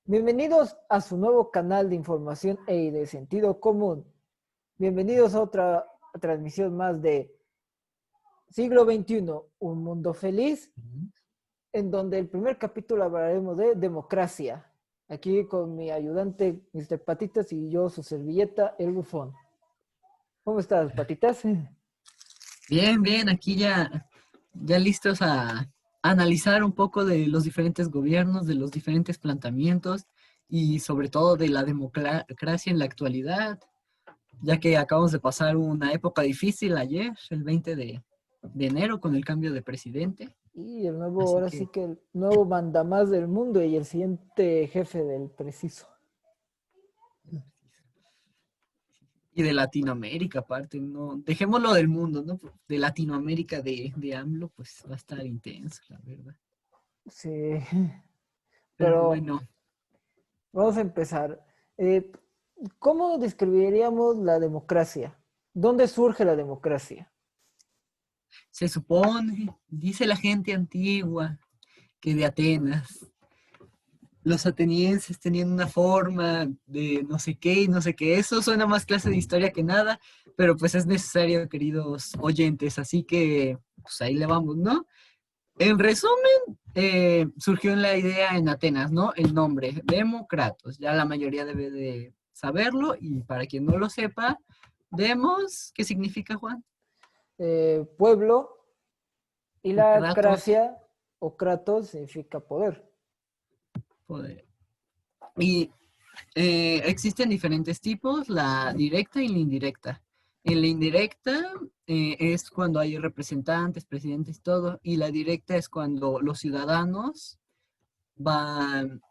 Bienvenidos a su nuevo canal de información y de sentido común. Bienvenidos a otra transmisión más de Siglo XXI, un mundo feliz, en donde el primer capítulo hablaremos de democracia. Aquí con mi ayudante, Mr. Patitas, y yo, su servilleta, el bufón. ¿Cómo estás, Patitas? Bien, bien, aquí ya listos a analizar un poco de los diferentes gobiernos, de los diferentes planteamientos y sobre todo de la democracia en la actualidad, ya que acabamos de pasar una época difícil ayer, el 20 de enero, con el cambio de presidente. Y el nuevo, Así ahora sí que, que el nuevo mandamás del mundo y el siguiente jefe del preciso. y de Latinoamérica aparte, no, dejémoslo del mundo, ¿no? De Latinoamérica de AMLO, pues va a estar intenso, la verdad. Sí, Pero pero bueno. vamos a empezar. Eh, ¿Cómo describiríamos la democracia? ¿Dónde surge la democracia? Se supone, dice la gente antigua, que de Atenas. Los atenienses tenían una forma de no sé qué y no sé qué. Eso suena más clase de historia que nada, pero pues es necesario, queridos oyentes, así que pues ahí le vamos, ¿no? En resumen, surgió la idea en Atenas, ¿no? El nombre, Demócratos. Ya la mayoría debe de saberlo y para quien no lo sepa, demos, ¿qué significa, Juan? Pueblo, y Y la Kratos, cracia o kratos significa poder. poder. Y existen diferentes tipos, la directa y la indirecta. En la indirecta es cuando hay representantes, presidentes, todo, y la directa es cuando los ciudadanos van,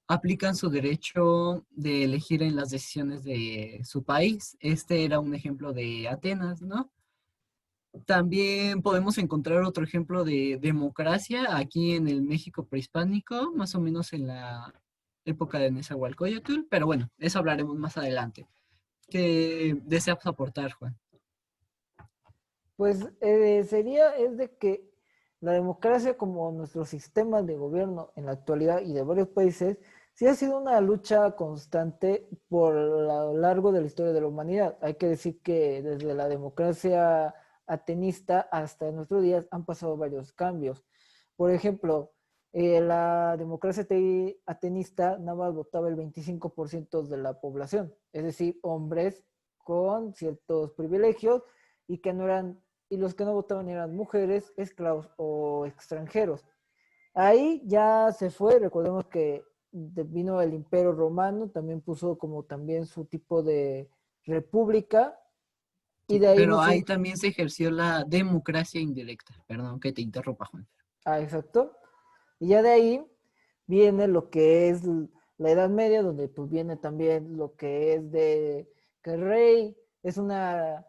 aplican su derecho de elegir en las decisiones de su país. Este era un ejemplo de Atenas, ¿no? También podemos encontrar otro ejemplo de democracia aquí en el México prehispánico, más o menos en la época de Nezahualcóyotl, pero bueno, eso hablaremos más adelante. ¿Qué deseas aportar, Juan? Pues es de que la democracia como nuestro sistema de gobierno en la actualidad y de varios países, sí ha sido una lucha constante por lo largo de la historia de la humanidad. Hay que decir que desde la democracia atenista hasta nuestros días han pasado varios cambios. Por ejemplo, la democracia atenista nada más votaba el 25% de la población, es decir, hombres con ciertos privilegios y que no eran y los que no votaban eran mujeres, esclavos o extranjeros. Ahí ya se fue, recordemos que vino el Imperio Romano, también puso como también su tipo de república, y Sí, de ahí pero nos... ahí también se ejerció la democracia indirecta. Perdón que te interrumpa, Juan. Ah, exacto. Y ya de ahí viene lo que es la Edad Media, donde pues viene también lo que es de que el rey es una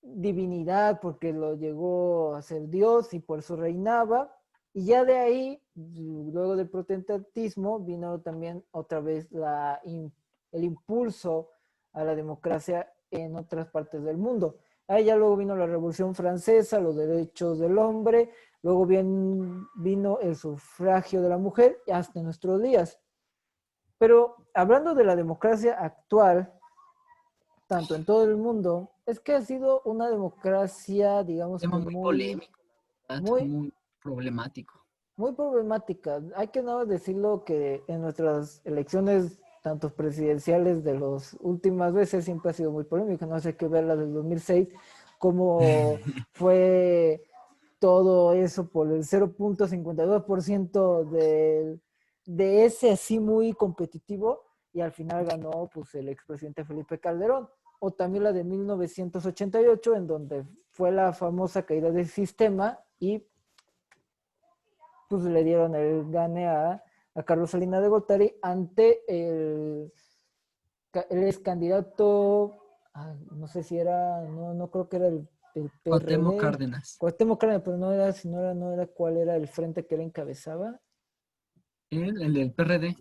divinidad porque lo llegó a ser Dios y por eso reinaba. Y ya de ahí, luego del protestantismo, vino también otra vez el impulso a la democracia en otras partes del mundo. Ahí ya luego vino la Revolución Francesa, los derechos del hombre, luego vino el sufragio de la mujer y hasta nuestros días. Pero hablando de la democracia actual, tanto en todo el mundo, es que ha sido una democracia, digamos Tema que muy muy, polémico, ¿verdad? muy, Muy problemático. muy problemática. Hay que nada más decirlo que en nuestras elecciones, tanto presidenciales de las últimas veces, siempre ha sido muy polémica. No sé qué ver la del 2006, cómo fue todo eso por el 0.52% de ese así muy competitivo y al final ganó pues el expresidente Felipe Calderón. O también la de 1988 en donde fue la famosa caída del sistema y pues le dieron el gane a Carlos Salinas de Gortari ante el ex candidato, no sé si era, no creo que era el Cuauhtémoc PRD, Cárdenas. Cuauhtémoc Cárdenas, pero no era, si no era cuál era el frente que él encabezaba. El del PRD.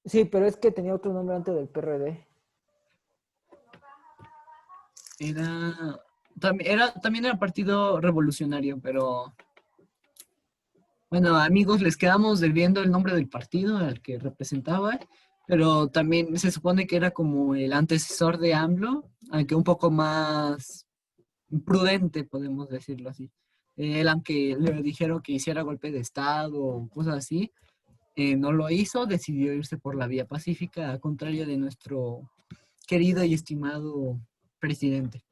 Sí, pero es que tenía otro nombre antes del PRD. También era partido revolucionario, pero Bueno, amigos, les quedamos debiendo el nombre del partido al que representaba, pero también se supone que era como el antecesor de AMLO, aunque un poco más prudente, podemos decirlo así. Él, aunque le dijeron que hiciera golpe de Estado o cosas así, no lo hizo, decidió irse por la vía pacífica, a contrario de nuestro querido y estimado presidente.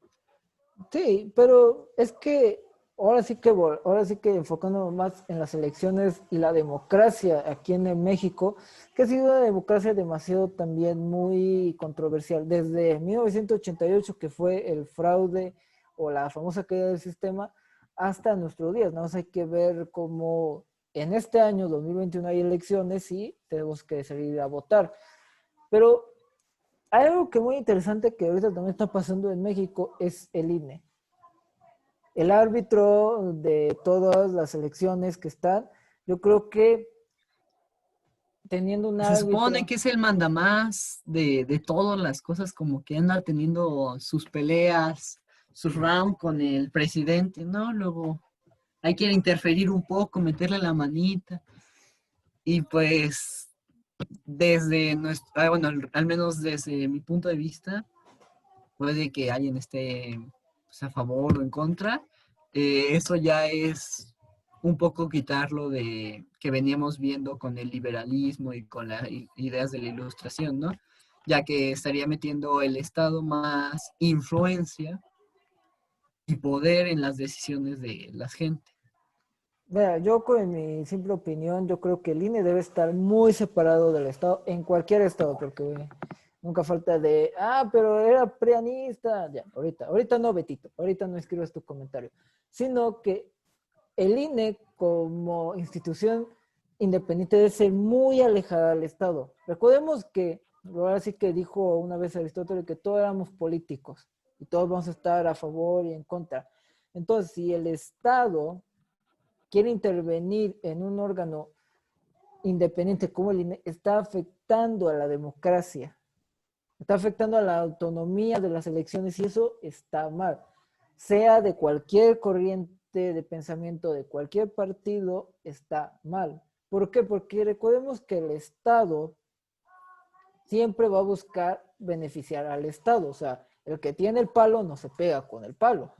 Sí, pero es que ahora sí que enfocándonos más en las elecciones y la democracia aquí en México, que ha sido una democracia demasiado también muy controversial. Desde 1988, que fue el fraude o la famosa caída del sistema, hasta nuestros días. Nada más hay que ver cómo en este año 2021 hay elecciones y tenemos que salir a votar. Pero hay algo que es muy interesante que ahorita también está pasando en México, es el INE. El árbitro de todas las elecciones que están, yo creo que teniendo un Se supone árbitro, que es el mandamás de todas las cosas, como que anda teniendo sus peleas, sus rounds con el presidente, ¿no? Luego hay que interferir un poco, meterle la manita. Y pues desde nuestro, bueno, al menos desde mi punto de vista, puede que alguien esté pues, a favor o en contra. Eso ya es un poco quitarlo de que veníamos viendo con el liberalismo y con las ideas de la ilustración, ¿no? Ya que estaría metiendo el Estado más influencia y poder en las decisiones de la gente. vea, yo con mi simple opinión, yo creo que el INE debe estar muy separado del Estado, en cualquier Estado, porque nunca falta de, pero era prianista, ya, ahorita no, Betito, ahorita no escribas tu comentario, sino que el INE como institución independiente debe ser muy alejada del Estado. Recordemos que, ahora sí que dijo una vez Aristóteles que todos éramos políticos y todos vamos a estar a favor y en contra. Entonces, si el Estado quiere intervenir en un órgano independiente como el INE, está afectando a la democracia, está afectando a la autonomía de las elecciones y eso está mal. Sea de cualquier corriente de pensamiento, de cualquier partido, está mal. ¿Por qué? Porque recordemos que el Estado siempre va a buscar beneficiar al Estado. O sea, el que tiene el palo no se pega con el palo.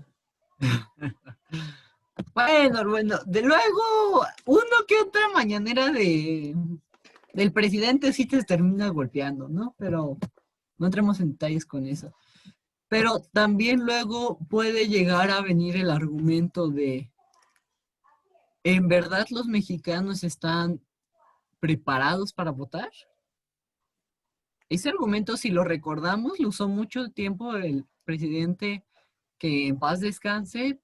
Bueno, de luego, uno que otra mañanera del presidente sí te termina golpeando, ¿no? Pero no entremos en detalles con eso. Pero también luego puede llegar a venir el argumento de, ¿en verdad los mexicanos están preparados para votar? Ese argumento, si lo recordamos, lo usó mucho tiempo el presidente que en paz descanse,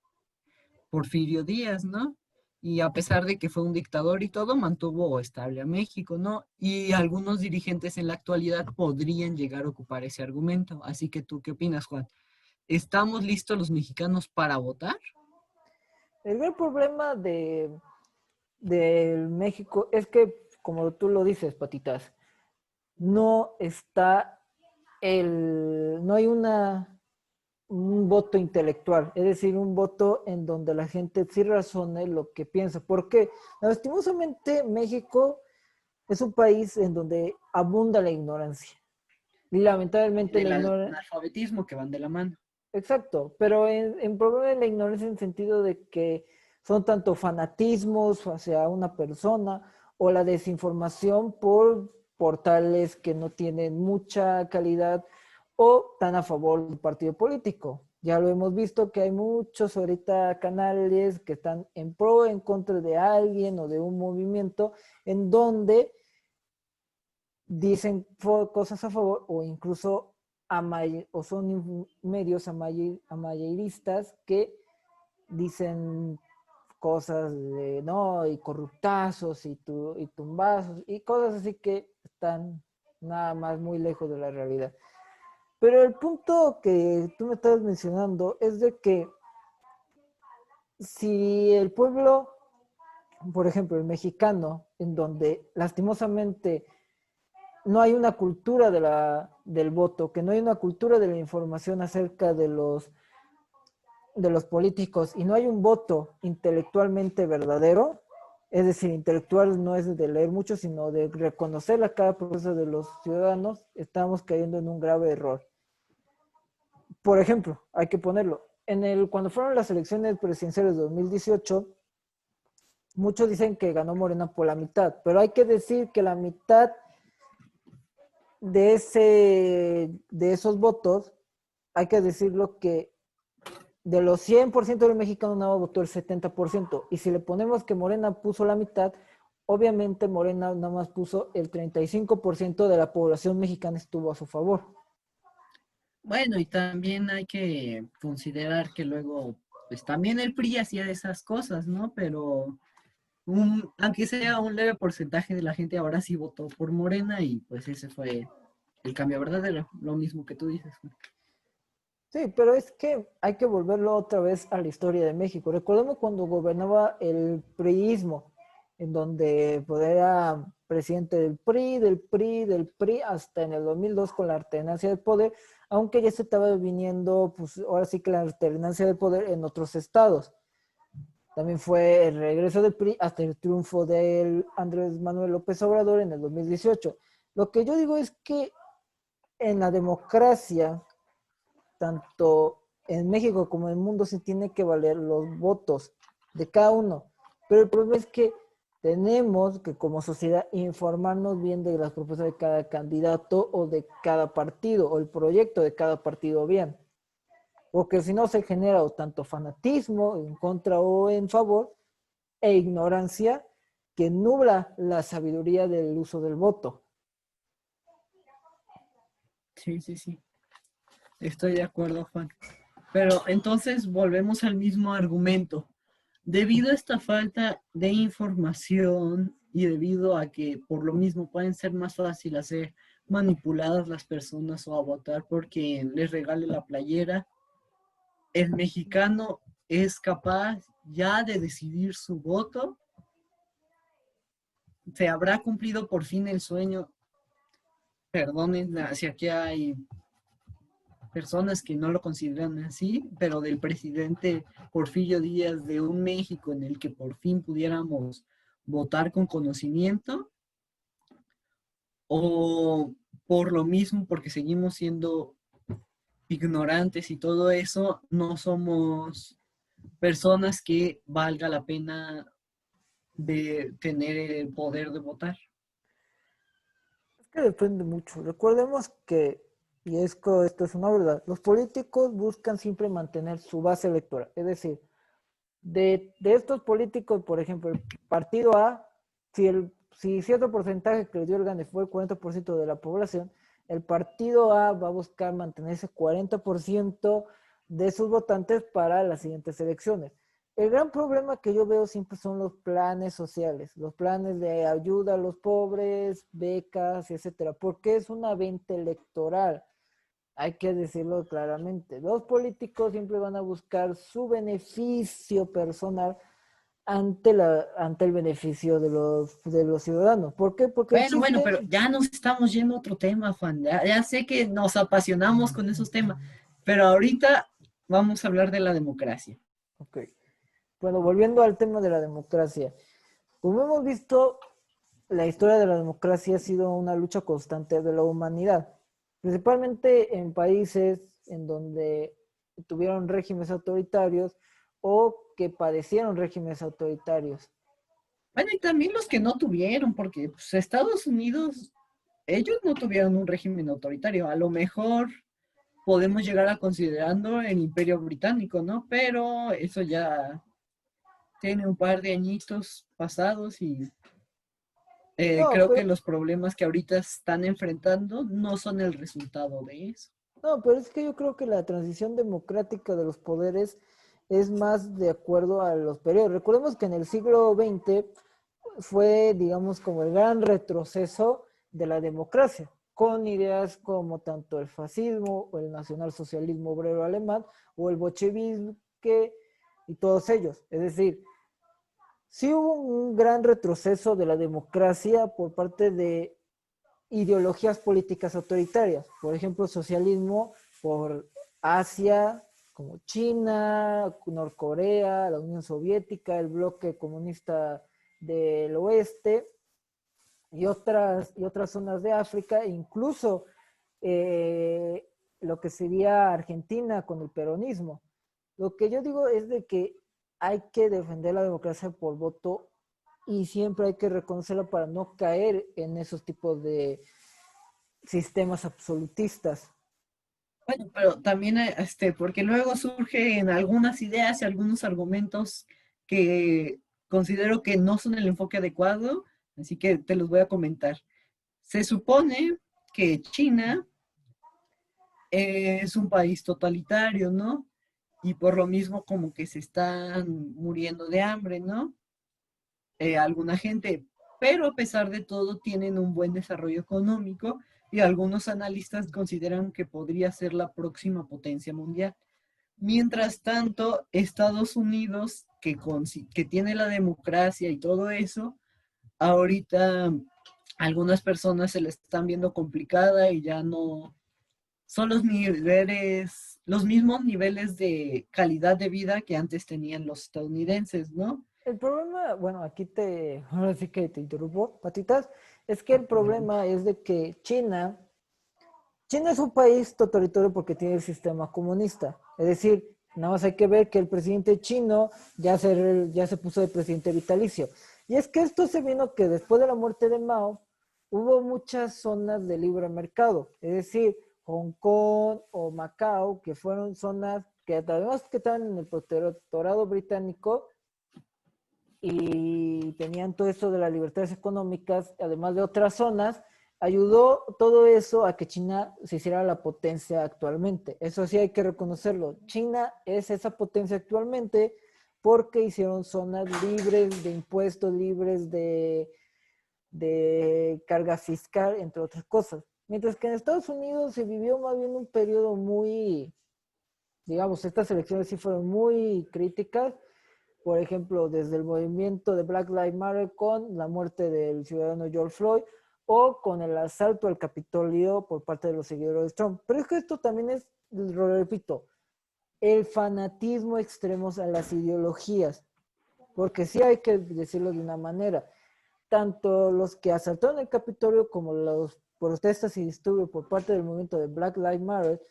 Porfirio Díaz, ¿no? Y a pesar de que fue un dictador y todo, mantuvo estable a México, ¿no? Y algunos dirigentes en la actualidad podrían llegar a ocupar ese argumento. Así que tú, ¿qué opinas, Juan? ¿Estamos listos los mexicanos para votar? El gran problema de México es que, como tú lo dices, Patitas, no está no hay un voto intelectual, es decir, un voto en donde la gente sí razone lo que piensa. Porque lastimosamente México es un país en donde abunda la ignorancia. Y lamentablemente El la ignorancia, analfabetismo que van de la mano. exacto, pero en problema de la ignorancia en el sentido de que son tanto fanatismos hacia una persona o la desinformación por portales que no tienen mucha calidad o tan a favor del partido político. Ya lo hemos visto que hay muchos ahorita canales que están en pro o en contra de alguien o de un movimiento en donde dicen cosas a favor o incluso o son medios amayeristas que dicen cosas de no y corruptazos y tumbazos y cosas así que están nada más muy lejos de la realidad. Pero el punto que tú me estabas mencionando es de que si el pueblo, por ejemplo, el mexicano, en donde lastimosamente no hay una cultura del voto, que no hay una cultura de la información acerca de los políticos y no hay un voto intelectualmente verdadero, Es decir, intelectual no es de leer mucho, sino de reconocer la cada proceso de los ciudadanos, estamos cayendo en un grave error. Por ejemplo, hay que ponerlo, cuando fueron las elecciones presidenciales de 2018, muchos dicen que ganó Morena por la mitad, pero hay que decir que la mitad de esos votos, hay que decirlo que de los 100% del mexicano nada más votó el 70%. Y si le ponemos que Morena puso la mitad, obviamente Morena nada más puso el 35% de la población mexicana estuvo a su favor. Bueno, y también hay que considerar que luego, pues también el PRI hacía esas cosas, ¿no? Pero aunque sea un leve porcentaje de la gente ahora sí votó por Morena y pues ese fue el cambio verdadero, lo mismo que tú dices. Sí, pero es que hay que volverlo otra vez a la historia de México. Recordemos cuando gobernaba el priismo, en donde pues, era presidente del PRI, hasta en el 2002 con la alternancia del poder, aunque ya se estaba viniendo, pues ahora sí que la alternancia del poder en otros estados. También fue el regreso del PRI hasta el triunfo del Andrés Manuel López Obrador en el 2018. Lo que yo digo es que en la democracia, tanto en México como en el mundo, se tiene que valer los votos de cada uno. Pero el problema es que tenemos que como sociedad informarnos bien de las propuestas de cada candidato o de cada partido o el proyecto de cada partido bien. Porque si no se genera o tanto fanatismo en contra o en favor e ignorancia que nubla la sabiduría del uso del voto. Sí, sí, sí. Estoy de acuerdo, Juan. Pero entonces volvemos al mismo argumento. Debido a esta falta de información y debido a que por lo mismo pueden ser más fácil hacer manipuladas las personas o a votar porque les regale la playera, el mexicano es capaz ya de decidir su voto. Se habrá cumplido por fin el sueño. Perdonen si aquí hay personas que no lo consideran así, pero del presidente Porfirio Díaz de un México en el que por fin pudiéramos votar con conocimiento, o por lo mismo, porque seguimos siendo ignorantes y todo eso, no somos personas que valga la pena de tener el poder de votar. Es que depende mucho. Recordemos que, y esto es una verdad, los políticos buscan siempre mantener su base electoral. Es decir, de estos políticos, por ejemplo, el partido A, si cierto porcentaje que le dio el GANE fue el 40% de la población, el partido A va a buscar mantener ese 40% de sus votantes para las siguientes elecciones. El gran problema que yo veo siempre son los planes sociales, los planes de ayuda a los pobres, becas, etcétera, porque es una venta electoral. Hay que decirlo claramente. Los políticos siempre van a buscar su beneficio personal ante el beneficio de los ciudadanos. ¿Por qué? Porque Bueno, existe... pero ya nos estamos yendo a otro tema, Juan. Ya sé que nos apasionamos con esos temas, pero ahorita vamos a hablar de la democracia. Ok. Bueno, volviendo al tema de la democracia. Como hemos visto, la historia de la democracia ha sido una lucha constante de la humanidad, principalmente en países en donde tuvieron regímenes autoritarios o que padecieron regímenes autoritarios. Bueno, y también los que no tuvieron, porque pues, Estados Unidos, ellos no tuvieron un régimen autoritario. A lo mejor podemos llegar a considerando el Imperio Británico, ¿no? Pero eso ya tiene un par de añitos pasados y No, creo que pero los problemas que ahorita están enfrentando no son el resultado de eso. No, pero es que yo creo que la transición democrática de los poderes es más de acuerdo a los periodos. Recordemos que en el siglo XX fue, digamos, como el gran retroceso de la democracia, con ideas como tanto el fascismo o el nacionalsocialismo obrero alemán o el bolchevismo y todos ellos. Es decir, sí hubo un gran retroceso de la democracia por parte de ideologías políticas autoritarias, por ejemplo, socialismo por Asia, como China, Norcorea, la Unión Soviética, el bloque comunista del oeste y otras zonas de África, incluso lo que sería Argentina con el peronismo. Lo que yo digo es de que hay que defender la democracia por voto y siempre hay que reconocerla para no caer en esos tipos de sistemas absolutistas. Bueno, pero también, porque luego surgen algunas ideas y algunos argumentos que considero que no son el enfoque adecuado, así que te los voy a comentar. Se supone que China es un país totalitario, ¿no? Y por lo mismo como que se están muriendo de hambre, ¿no? Alguna gente, pero a pesar de todo tienen un buen desarrollo económico y algunos analistas consideran que podría ser la próxima potencia mundial. Mientras tanto, Estados Unidos, que tiene la democracia y todo eso, ahorita algunas personas se le están viendo complicada y ya no son los mismos niveles de calidad de vida que antes tenían los estadounidenses, ¿no? El problema, bueno, ahora sí que te interrumpo, patitas, es que el problema es de que China es un país totalitario porque tiene el sistema comunista. Es decir, nada más hay que ver que el presidente chino ya se puso de presidente vitalicio. Y es que esto se vino que después de la muerte de Mao hubo muchas zonas de libre mercado. Es decir, Hong Kong o Macao, que fueron zonas que además que estaban en el protectorado británico, y tenían todo eso de las libertades económicas, además de otras zonas, ayudó todo eso a que China se hiciera la potencia actualmente. Eso sí hay que reconocerlo. China es esa potencia actualmente porque hicieron zonas libres de impuestos, libres de carga fiscal, entre otras cosas. Mientras que en Estados Unidos se vivió más bien un periodo muy, digamos, estas elecciones sí fueron muy críticas, por ejemplo, desde el movimiento de Black Lives Matter con la muerte del ciudadano George Floyd o con el asalto al Capitolio por parte de los seguidores de Trump. Pero es que esto también es, lo repito, el fanatismo extremo a las ideologías, porque sí hay que decirlo de una manera. Tanto los que asaltaron el Capitolio como los protestas y disturbios por parte del movimiento de Black Lives Matter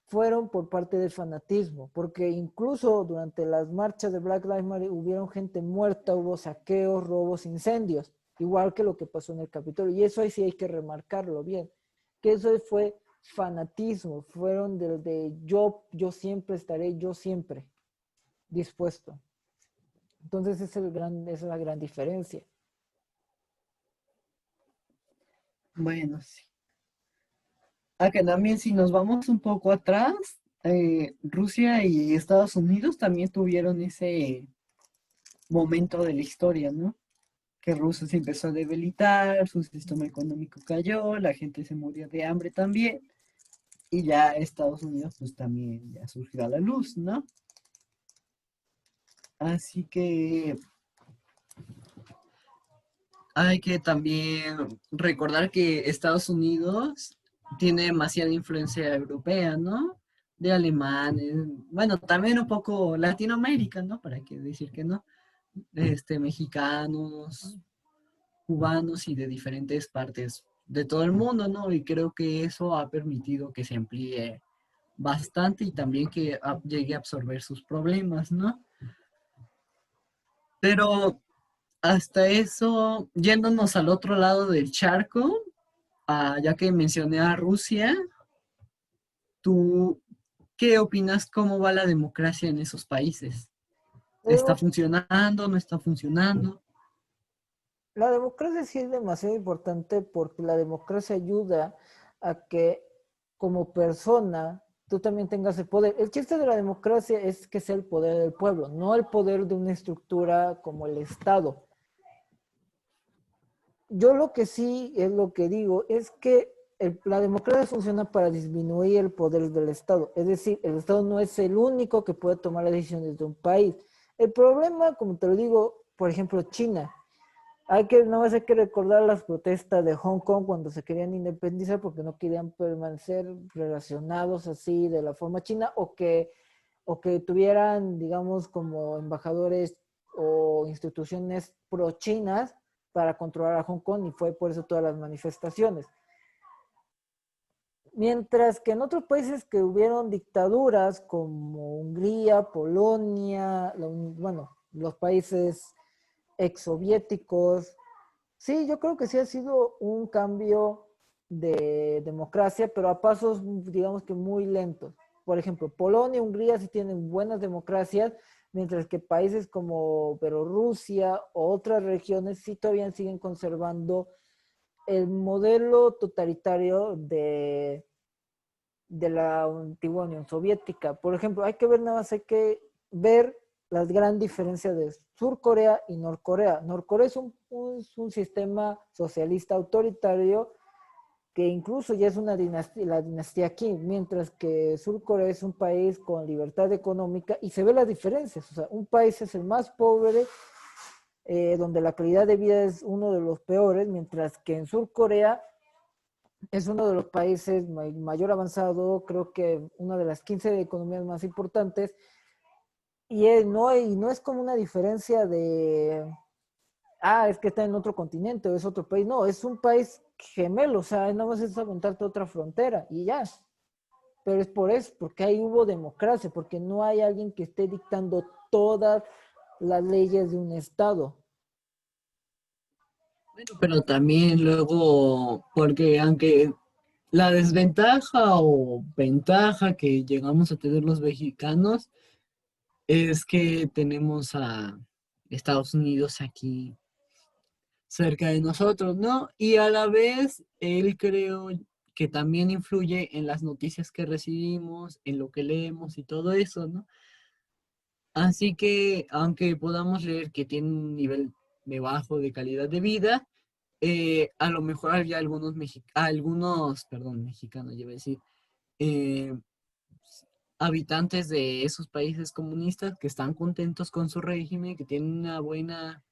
fueron por parte del fanatismo, porque incluso durante las marchas de Black Lives Matter hubieron gente muerta, hubo saqueos, robos, incendios, igual que lo que pasó en el Capitolio. Y eso ahí sí hay que remarcarlo bien, que eso fue fanatismo, fueron de yo siempre estaré, yo siempre dispuesto. Entonces esa es la gran diferencia. Bueno, sí. Que también si nos vamos un poco atrás, Rusia y Estados Unidos también tuvieron ese momento de la historia, ¿no? Que Rusia se empezó a debilitar, su sistema económico cayó, la gente se murió de hambre también, y ya Estados Unidos pues también ya surgió a la luz, ¿no? Así que hay que también recordar que Estados Unidos tiene demasiada influencia europea, ¿no? De alemanes, bueno, también un poco Latinoamérica, ¿no? Para qué decir que no. Mexicanos, cubanos y de diferentes partes de todo el mundo, ¿no? Y creo que eso ha permitido que se amplíe bastante y también que llegue a absorber sus problemas, ¿no? Pero hasta eso, yéndonos al otro lado del charco, ya que mencioné a Rusia, ¿tú qué opinas cómo va la democracia en esos países? ¿Está funcionando? ¿No está funcionando? La democracia sí es demasiado importante porque la democracia ayuda a que como persona tú también tengas el poder. El chiste de la democracia es que sea el poder del pueblo, no el poder de una estructura como el Estado. Yo lo que sí es lo que digo es que la democracia funciona para disminuir el poder del Estado. Es decir, el Estado no es el único que puede tomar las decisiones de un país. El problema, como te lo digo, por ejemplo, China. No más hay que recordar las protestas de Hong Kong cuando se querían independizar porque no querían permanecer relacionados así de la forma china o que tuvieran, digamos, como embajadores o instituciones pro-chinas para controlar a Hong Kong y fue por eso todas las manifestaciones. Mientras que en otros países que hubieron dictaduras como Hungría, Polonia, bueno, los países exsoviéticos, sí, yo creo que sí ha sido un cambio de democracia, pero a pasos, digamos que muy lentos. Por ejemplo, Polonia y Hungría sí tienen buenas democracias, mientras que países como Bielorrusia o otras regiones sí todavía siguen conservando el modelo totalitario de la antigua Unión Soviética. Por ejemplo, hay que ver nada más, hay que ver las gran diferencias de Sur Corea y Norcorea. Norcorea es un sistema socialista autoritario que incluso ya es una dinastía, la dinastía Kim, mientras que Sur Corea es un país con libertad económica y se ve las diferencias. O sea, un país es el más pobre, donde la calidad de vida es uno de los peores, mientras que en Sur Corea es uno de los países mayor avanzado, creo que una de las 15 economías más importantes, y no es como una diferencia de, es que está en otro continente o es otro país, no, es un país gemelo, o sea, nada más es aventarte otra frontera y ya. Pero es por eso, porque ahí hubo democracia, porque no hay alguien que esté dictando todas las leyes de un estado. Bueno, pero también luego, porque aunque la desventaja o ventaja que llegamos a tener los mexicanos es que tenemos a Estados Unidos aquí cerca de nosotros, ¿no? Y a la vez, él creo que también influye en las noticias que recibimos, en lo que leemos y todo eso, ¿no? Así que, aunque podamos leer que tiene un nivel de bajo de calidad de vida, a lo mejor había algunos, perdón, mexicanos, yo iba a decir, eh, habitantes de esos países comunistas que están contentos con su régimen, que tienen una buena,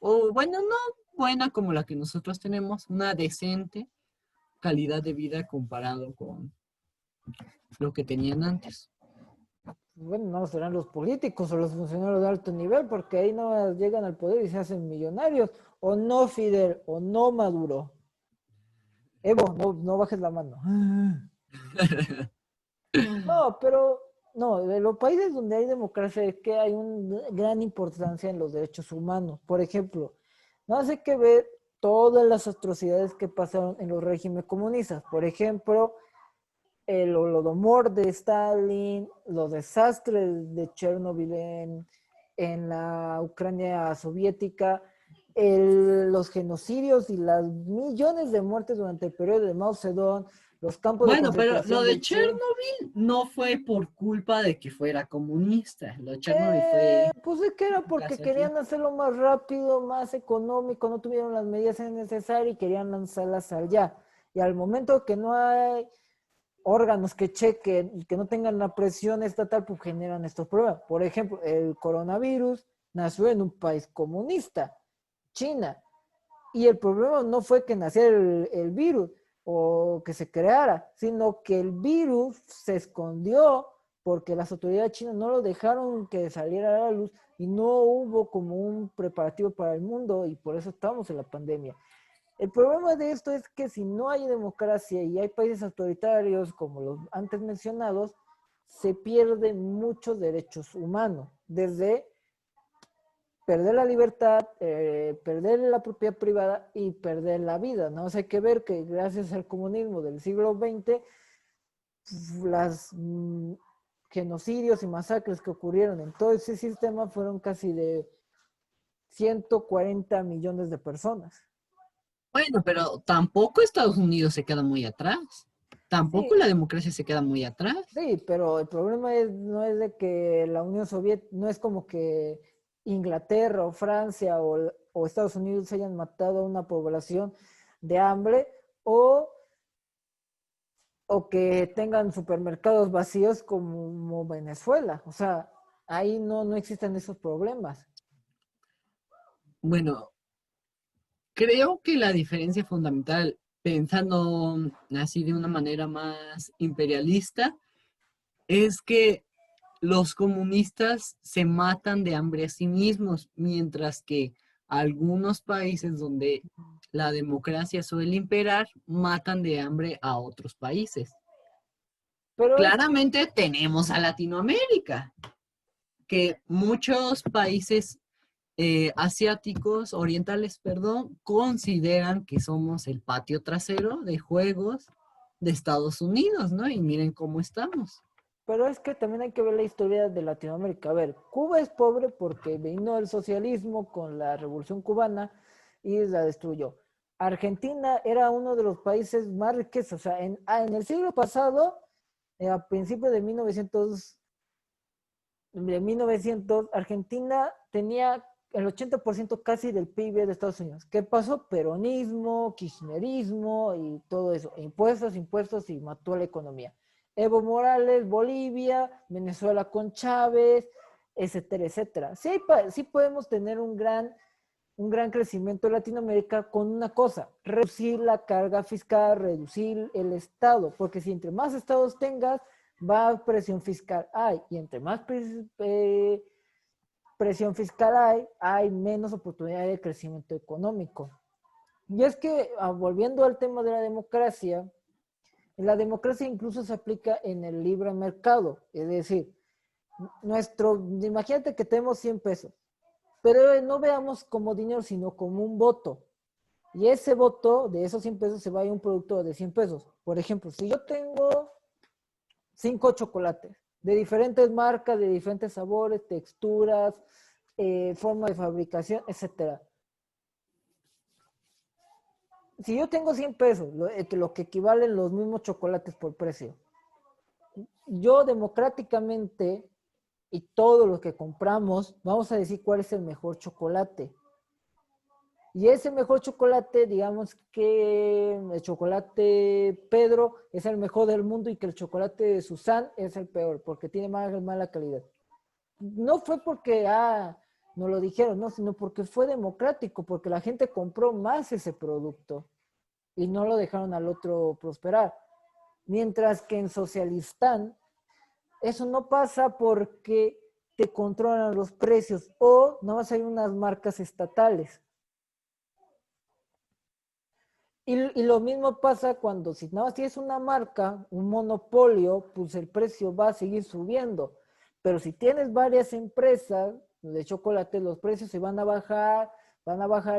o bueno, no buena como la que nosotros tenemos, una decente calidad de vida comparado con lo que tenían antes. Bueno, no serán los políticos o los funcionarios de alto nivel, porque ahí no llegan al poder y se hacen millonarios. O no Fidel, o no Maduro. Evo, no bajes la mano. No, pero no, de los países donde hay democracia es que hay una gran importancia en los derechos humanos. Por ejemplo, no hace que ver todas las atrocidades que pasaron en los regímenes comunistas. Por ejemplo, el Holodomor de Stalin, los desastres de Chernobyl en la Ucrania soviética, los genocidios y las millones de muertes durante el periodo de Mao Zedong, los campos de Bueno, pero lo concentración de de Che. Chernobyl no fue por culpa de que fuera comunista. Lo de Chernobyl fue Pues es que era porque casualidad. querían hacerlo más rápido, más económico, no tuvieron las medidas necesarias y querían lanzarlas allá. Y al momento que no hay órganos que chequen, que no tengan la presión estatal, pues generan estos problemas. Por ejemplo, el coronavirus nació en un país comunista, China, y el problema no fue que naciera el virus o que se creara, sino que el virus se escondió porque las autoridades chinas no lo dejaron que saliera a la luz y no hubo como un preparativo para el mundo y por eso estamos en la pandemia. El problema de esto es que si no hay democracia y hay países autoritarios como los antes mencionados, se pierden muchos derechos humanos, desde perder la libertad, perder la propiedad privada y perder la vida, ¿no? O sea, hay que ver que gracias al comunismo del siglo XX, las genocidios y masacres que ocurrieron en todo ese sistema fueron casi de 140 millones de personas. Bueno, pero tampoco Estados Unidos se queda muy atrás. Tampoco Sí, la democracia se queda muy atrás. sí, pero el problema no es de que la Unión Soviética, no es como que Inglaterra o Francia o Estados Unidos hayan matado a una población de hambre o, o que tengan supermercados vacíos como Venezuela. O sea, ahí no existen esos problemas. Bueno, creo que la diferencia fundamental, pensando así de una manera más imperialista, es que los comunistas se matan de hambre a sí mismos, mientras que algunos países donde la democracia suele imperar, matan de hambre a otros países. Pero es Claramente tenemos a Latinoamérica, que muchos países asiáticos, orientales, perdón, consideran que somos el patio trasero de juegos de Estados Unidos, ¿no? Y miren cómo estamos. Pero es que también hay que ver la historia de Latinoamérica. A ver, Cuba es pobre porque vino el socialismo con la Revolución Cubana y la destruyó. Argentina era uno de los países más ricos, o sea, en el siglo pasado, a principios de 1900, Argentina tenía el 80% casi del PIB de Estados Unidos. ¿Qué pasó? Peronismo, kirchnerismo y todo eso. Impuestos, impuestos y mató la economía. Evo Morales, Bolivia, Venezuela con Chávez, etcétera, etcétera. Sí, sí podemos tener un gran crecimiento en Latinoamérica con una cosa, reducir la carga fiscal, reducir el Estado, porque si entre más estados tengas, más presión fiscal hay, y entre más presión fiscal hay menos oportunidad de crecimiento económico. Y es que, volviendo al tema de la democracia incluso se aplica en el libre mercado, es decir, imagínate que tenemos 100 pesos, pero no veamos como dinero, sino como un voto. Y ese voto de esos 100 pesos se va a un producto de 100 pesos. Por ejemplo, si yo tengo 5 chocolates de diferentes marcas, de diferentes sabores, texturas, forma de fabricación, etcétera. Si yo tengo 100 pesos, lo que equivalen los mismos chocolates por precio, yo democráticamente y todos los que compramos, vamos a decir cuál es el mejor chocolate. Y ese mejor chocolate, digamos que el chocolate Pedro es el mejor del mundo y que el chocolate de Susan es el peor, porque tiene mala calidad. No fue porque, no lo dijeron, no, sino porque fue democrático, porque la gente compró más ese producto y no lo dejaron al otro prosperar. Mientras que en Socialistán, eso no pasa porque te controlan los precios o nada más hay unas marcas estatales. Y lo mismo pasa cuando si nada más tienes una marca, un monopolio, pues el precio va a seguir subiendo. Pero si tienes varias empresas de chocolate, los precios se van a bajar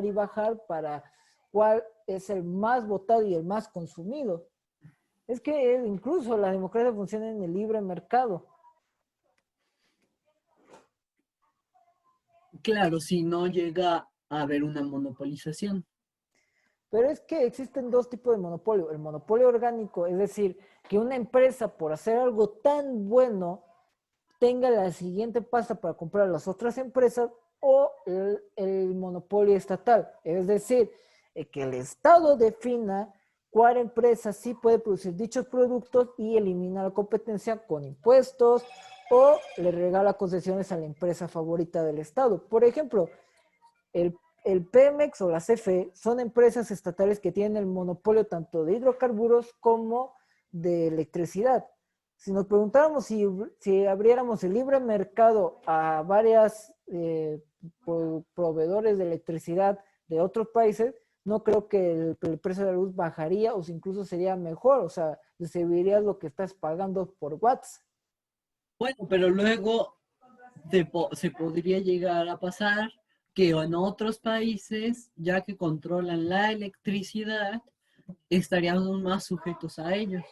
y bajar para cuál es el más votado y el más consumido. Es que incluso la democracia funciona en el libre mercado. Claro, si no llega a haber una monopolización. Pero es que existen dos tipos de monopolio. El monopolio orgánico, es decir, que una empresa por hacer algo tan bueno tenga la siguiente pasta para comprar a las otras empresas, o el monopolio estatal. Es decir, que el Estado defina cuál empresa sí puede producir dichos productos y elimina la competencia con impuestos o le regala concesiones a la empresa favorita del Estado. Por ejemplo, el Pemex o la CFE son empresas estatales que tienen el monopolio tanto de hidrocarburos como de electricidad. Si nos preguntáramos si abriéramos el libre mercado a varias proveedores de electricidad de otros países, no creo que el precio de la luz bajaría o incluso sería mejor, o sea, recibirías lo que estás pagando por watts. Bueno, pero luego se podría llegar a pasar que en otros países, ya que controlan la electricidad, estaríamos más sujetos a ellos.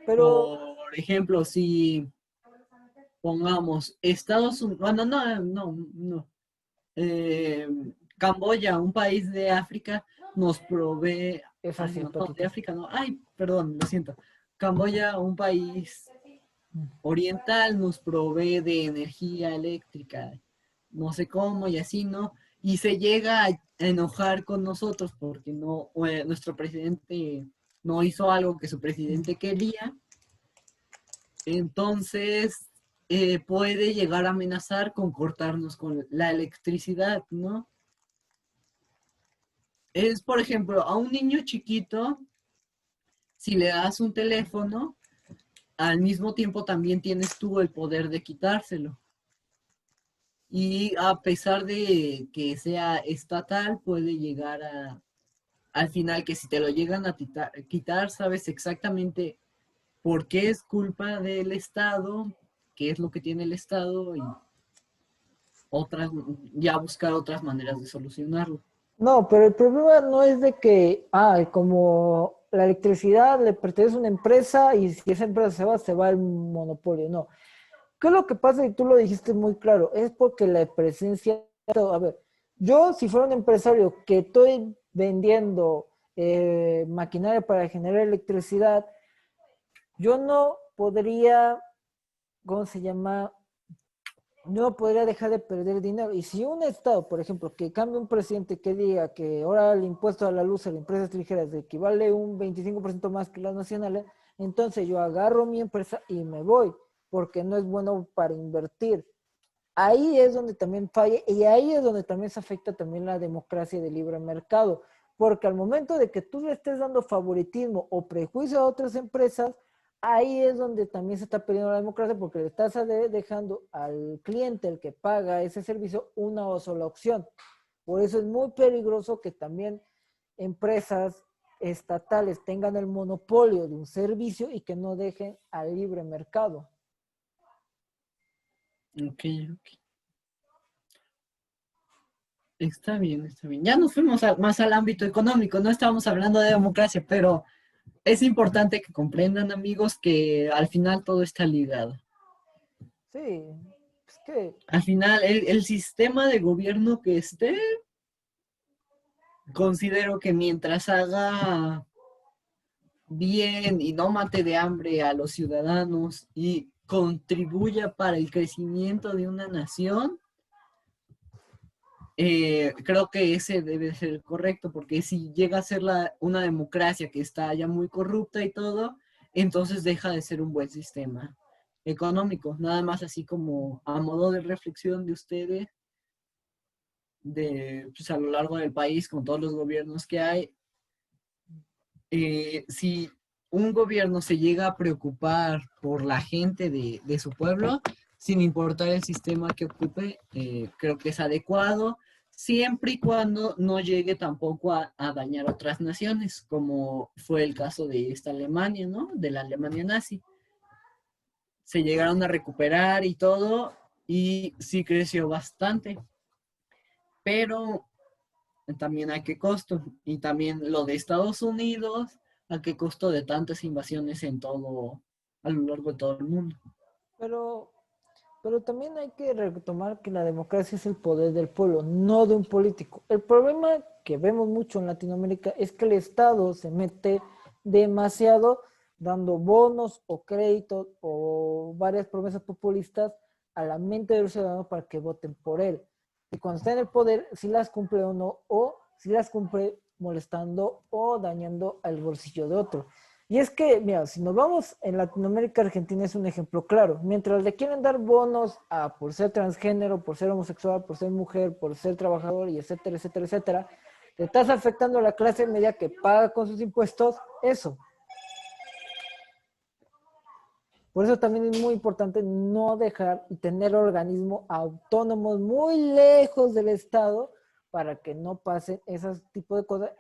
Pero, Por ejemplo, si pongamos Estados Unidos, bueno, no. Eh, Camboya, un país de África, nos provee, es ay, así, no, de patito. África no, ay, perdón, lo siento. Camboya, un país oriental, nos provee de energía eléctrica, no sé cómo y así, ¿no? Y se llega a enojar con nosotros porque no, nuestro presidente no hizo algo que su presidente quería, entonces puede llegar a amenazar con cortarnos con la electricidad, ¿no? Es, por ejemplo, a un niño chiquito, si le das un teléfono, al mismo tiempo también tienes tú el poder de quitárselo. Y a pesar de que sea estatal, puede llegar al final que si te lo llegan a quitar, sabes exactamente por qué es culpa del Estado, qué es lo que tiene el Estado y otras, ya buscar otras maneras de solucionarlo. No, pero el problema no es de que, como la electricidad le pertenece a una empresa y si esa empresa se va el monopolio. No. ¿Qué es lo que pasa? Y tú lo dijiste muy claro, es porque la presencia, a ver, yo si fuera un empresario que estoy vendiendo maquinaria para generar electricidad, yo no podría, ¿cómo se llama? No podría dejar de perder dinero. Y si un Estado, por ejemplo, que cambie un presidente que diga que ahora el impuesto a la luz a las empresas extranjeras equivale un 25% más que las nacionales, entonces yo agarro mi empresa y me voy, porque no es bueno para invertir. Ahí es donde también falla y ahí es donde también se afecta también la democracia del libre mercado, porque al momento de que tú le estés dando favoritismo o prejuicio a otras empresas, ahí es donde también se está perdiendo la democracia porque le estás dejando al cliente, el que paga ese servicio, una sola opción. Por eso es muy peligroso que también empresas estatales tengan el monopolio de un servicio y que no dejen al libre mercado. Ok, ok. Está bien, está bien. Ya nos fuimos más al ámbito económico, no estábamos hablando de democracia, pero es importante que comprendan, amigos, que al final todo está ligado. Sí, es que Al final, el sistema de gobierno que esté, considero que mientras haga bien y no mate de hambre a los ciudadanos y contribuya para el crecimiento de una nación, creo que ese debe ser correcto, porque si llega a ser una democracia que está ya muy corrupta y todo, entonces deja de ser un buen sistema económico. Nada más así como a modo de reflexión de ustedes, pues, a lo largo del país, con todos los gobiernos que hay, si un gobierno se llega a preocupar por la gente de su pueblo, sin importar el sistema que ocupe, creo que es adecuado, siempre y cuando no llegue tampoco a dañar otras naciones, como fue el caso de esta Alemania, ¿no? De la Alemania nazi. Se llegaron a recuperar y todo, y sí creció bastante, pero también a qué costo. Y también lo de Estados Unidos, a qué costo de tantas invasiones en todo, a lo largo de todo el mundo. Pero, pero también hay que retomar que la democracia es el poder del pueblo, no de un político. El problema que vemos mucho en Latinoamérica es que el Estado se mete demasiado dando bonos o créditos o varias promesas populistas a la mente del ciudadano para que voten por él. Y cuando está en el poder, si las cumple o no, o si las cumple molestando o dañando al bolsillo de otro. Y es que, mira, si nos vamos en Latinoamérica, Argentina es un ejemplo claro. Mientras le quieren dar bonos a por ser transgénero, por ser homosexual, por ser mujer, por ser trabajador y etcétera, etcétera, etcétera, le estás afectando a la clase media que paga con sus impuestos eso. Por eso también es muy importante no dejar y tener organismos autónomos muy lejos del Estado para que no pasen esos tipos de cosas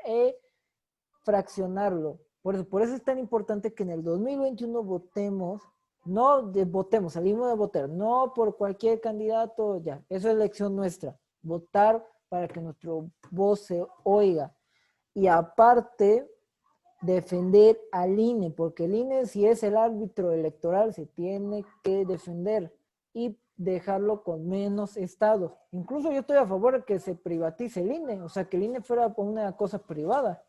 fraccionarlo. Por eso es tan importante que en el 2021 votemos, votemos, salimos de votar, no por cualquier candidato, ya, eso es elección nuestra, votar para que nuestro voz se oiga. Y aparte, defender al INE, porque el INE, si es el árbitro electoral, se tiene que defender y dejarlo con menos estados. Incluso yo estoy a favor de que se privatice el INE, o sea, que el INE fuera una cosa privada.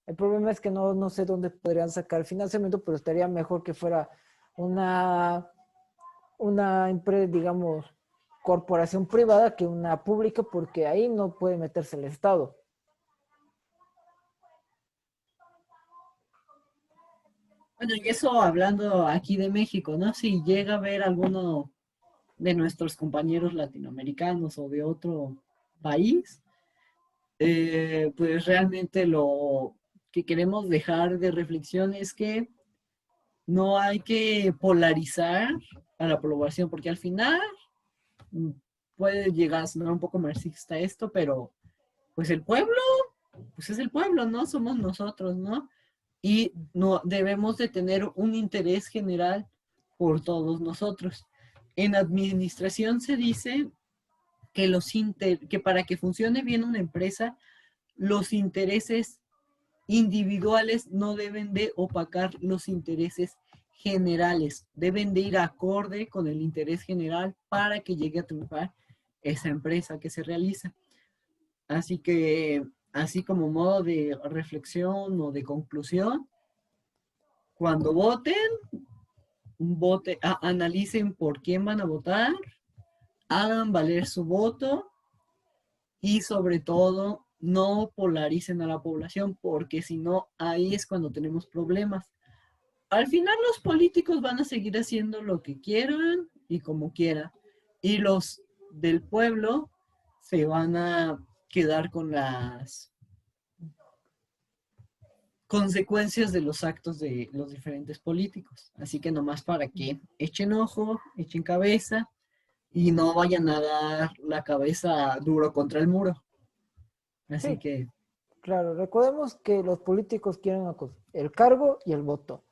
El problema es que no sé dónde podrían sacar financiamiento, pero estaría mejor que fuera una, una empresa, digamos, corporación privada que una pública, porque ahí no puede meterse el Estado. Bueno, y eso hablando aquí de México, ¿no? Si llega a ver alguno de nuestros compañeros latinoamericanos o de otro país, pues realmente lo que queremos dejar de reflexión es que no hay que polarizar a la población, porque al final mm, puede llegar a sonar un poco marxista esto, pero pues el pueblo, pues es el pueblo, ¿no? Somos nosotros, ¿no? Y no debemos de tener un interés general por todos nosotros. En administración se dice que, que para que funcione bien una empresa, los intereses individuales no deben de opacar los intereses generales, deben de ir acorde con el interés general para que llegue a triunfar esa empresa que se realiza. Así que, así como modo de reflexión o de conclusión, cuando analicen por quién van a votar, hagan valer su voto y sobre todo no polaricen a la población, porque si no, ahí es cuando tenemos problemas. Al final los políticos van a seguir haciendo lo que quieran y como quieran, y los del pueblo se van a quedar con las consecuencias de los actos de los diferentes políticos. Así que nomás para que echen ojo, echen cabeza y no vayan a dar la cabeza duro contra el muro. Así Sí, que claro, recordemos que los políticos quieren una cosa, el cargo y el voto.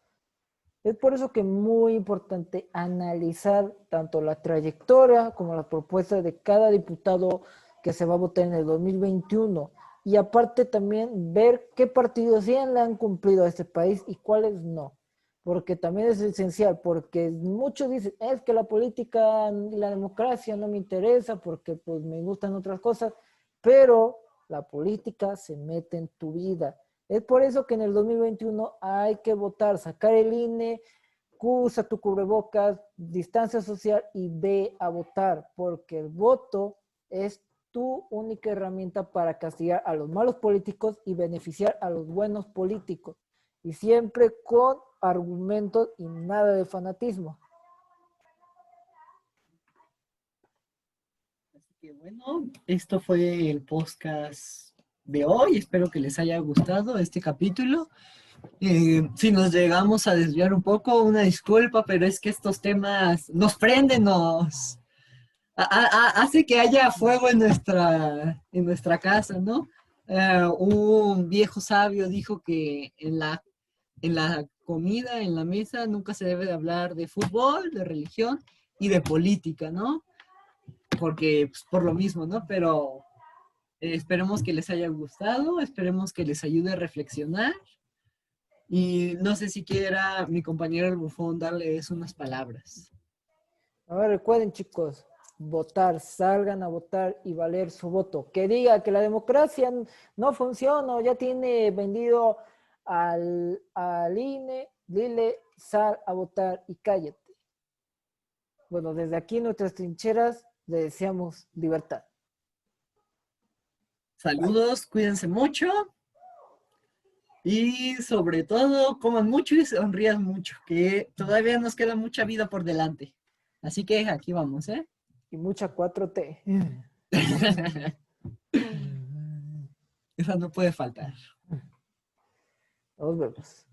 Es por eso que es muy importante analizar tanto la trayectoria como las propuestas de cada diputado que se va a votar en el 2021. Y aparte también ver qué partidos sí le han cumplido a este país y cuáles no. Porque también es esencial, porque muchos dicen, es que la política y la democracia no me interesa porque pues me gustan otras cosas, pero la política se mete en tu vida. Es por eso que en el 2021 hay que votar, sacar el INE, usa tu cubrebocas, distancia social y ve a votar, porque el voto es tu única herramienta para castigar a los malos políticos y beneficiar a los buenos políticos. Y siempre con argumentos y nada de fanatismo. Así que bueno, esto fue el podcast de hoy. Espero que les haya gustado este capítulo. Si nos llegamos a desviar un poco, una disculpa, pero es que estos temas nos prenden, hace que haya fuego en nuestra casa, ¿no? Un viejo sabio dijo que en la comida, en la mesa, nunca se debe de hablar de fútbol, de religión y de política, ¿no? Porque, pues, por lo mismo, ¿no? Pero esperemos que les haya gustado, esperemos que les ayude a reflexionar. Y no sé si quiera mi compañero el bufón darles unas palabras. A ver, recuerden chicos, votar, salgan a votar y valer su voto. Que diga que la democracia no funciona, ya tiene vendido al INE, dile, sal a votar y cállate. Bueno, desde aquí en nuestras trincheras le deseamos libertad. Bye. Saludos, cuídense mucho y sobre todo coman mucho y sonrían mucho, que todavía nos queda mucha vida por delante. Así que aquí vamos, ¿eh? Y mucha 4T. Esa no puede faltar. Nos vemos.